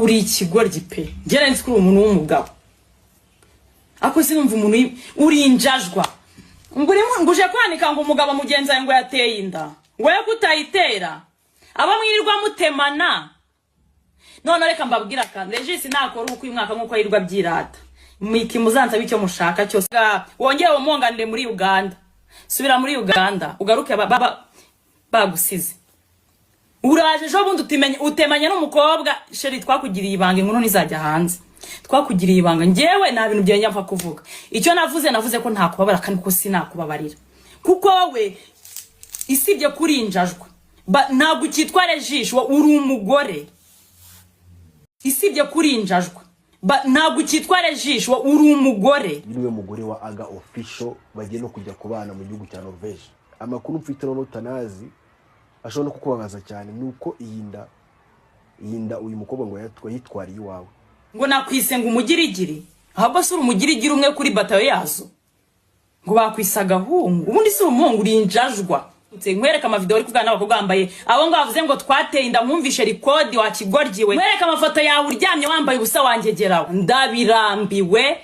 uri ikigoryi pe ngera nzi kuri umuntu w'umugabo ako sinumva umuntu uri injajwa nguje kwanika ngo umugabo mugenza ngo yateye inda we kutayitera aba mwirirwa mutemana none reka mbabwira kandi Regis nakora uko uyu mwaka nkuko yirirwa byirata miki muzanza bicyo mushaka cyose wongeye umonganire muri Uganda subira muri Uganda ugaruke bagusize uraje jo bundi utemanya n'umukobwa sheri twakugiriye ibanga inkuru nizajya hanze twakugiriye ibanga ngewe nta bintu byenya mfa kuvuga icyo navuze ko nta kubabara kandi ko sinakubabarira kuko wowe isibye kurinjajwa ntabwo ukitwa Regis uri umugore isibye kurinjajwa ntabwo ukitwa Regis uri umugore niwe mugore wa Aga Official bagiye no kujya kubana mu gihugu cya Norvège amakuru mfite no tanazi ashobora no kukubabaza cyane nuko iyinda uyu mukobwa ngo yitwariye iwawe ngo nakwise ngo umugirigiri ahubwo sura umugirigiri umwe kuri batayo yazo ngo bakwisaga hungu ubundi sura umuhungu urinjajwa nkwereka amavideo ari kugana n'abakobwa bambaye abo ngo bavuze ngo twateye inda mwumvishe record wa kigorgiwe nkwereka amafoto yawe uryamye wambaye ubusa wangegeraho ndabirambiwe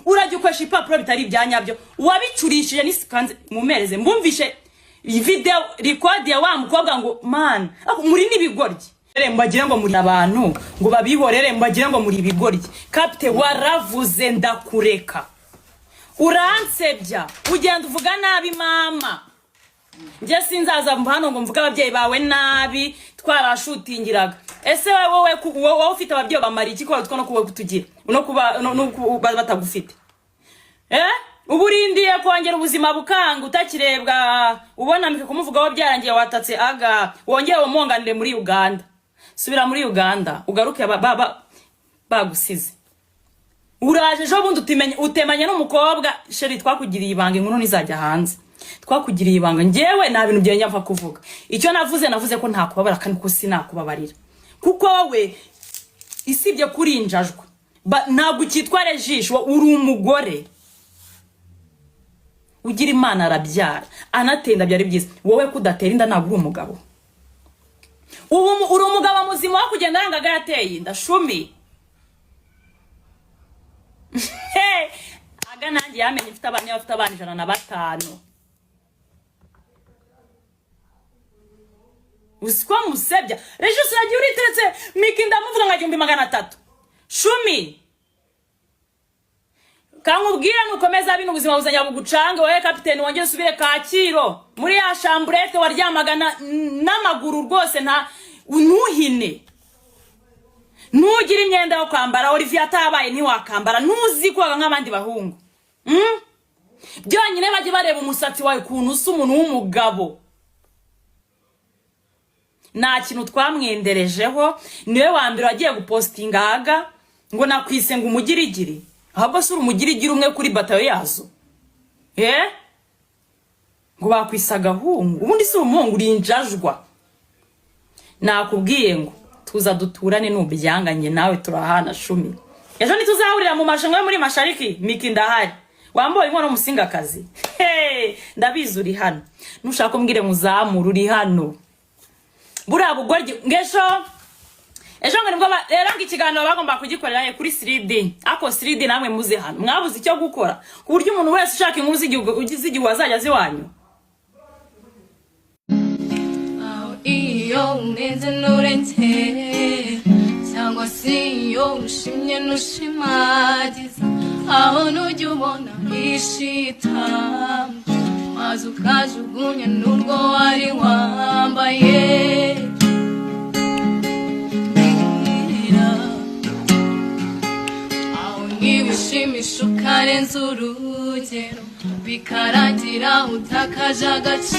urajya ukoresha ipapuro bitari ibyanyabyo wabicurishije nisikanze mumereze mbumvishe video record ya wa mukobwa ngo man muri nibigoryi mbagire ngo muri abantu ngo babihorere mbagire ngo muri ibigoryi kapite waravuze ndakureka uransebya ugenda uvuga nabi mama nje sinzaza hano ngo mvuga ababyeyi bawe nabi twarashutingiraga ese wowe ufite ababyeyi bamari iki ko no kuba kutugira no kuba batagufite uburindiye kongera ubuzima bukanga utakirebwa ubona mike kumuvugaho byarangiye watatse Aga wongeye umonganire muri Uganda subira muri Uganda ugaruke bagusize uraje jo bundi utemanya n'umukobwa sheri twakugiriye ibanga inkuru nizajya hanze twakugiriye ibanga ngewe nta bintu byenya mfa kuvuga icyo navuze ko nta kubabara kandi ko sinakubabarira kuko wowe isibye kurinjajwa ntabwo ukitwa Regis uri umugore ugira Imana arabyara anatenda byari byiza wowe kudatera inda ntabwo uri umugabo uri umugabo muzima wo kugenda yangaga yateye inda shumi Aga nanjye yamenye ifite abana bafite abana 105 usiko musebya Regis yagiye uriteretse miki ndamuvuga nka 300 shumi kamubwira nukomeza bino ubuzima buzanya bugucange wowe kapiteni wongeye subire Kaciro muri ya chambrette waryamagana n'amaguru rwose nta unuhine nugira imyenda yo kwambara Olivier atabaye ni wakambara nuzi kwaga nk'abandi bahungu byonyine baje bareba umusatsi wawe kuntu usa umuntu w'umugabo nta kintu twamwenderejeho niwe wambere wagiye gupostinga Aga ngo nakwise ngo umugirigiri ahubwo sura umugirigiri umwe kuri batayo yazo ngo bakwisaga hungu ubundi sura umuhungu urinjajwa nakubwiye ngo tuza duturane n'ubyanganye nawe turahana shumi ejo nituzahurira mu mashango muri Mashariki miki ndahari wamboye inkono musingakazi ndabizi uri hano nushaka kumbwire muzamura uri hano buriya bugoryi ejo ngo nibwo rero ikiganiro bagomba kugikorera kuri 3D ako 3D namwe muze hano mwabuze icyo gukora ku buryo umuntu wese ushaka inkuru z'igihugu wazajya ziwanyu iyo uneze nurente cyangwa se iyo ushimye nushimagiza aho nujya ubona ishita maze ukajugunya n'urwo wari wambaye aho ntiwishimisha ukarenza urugero bikarangira utakaje agaciro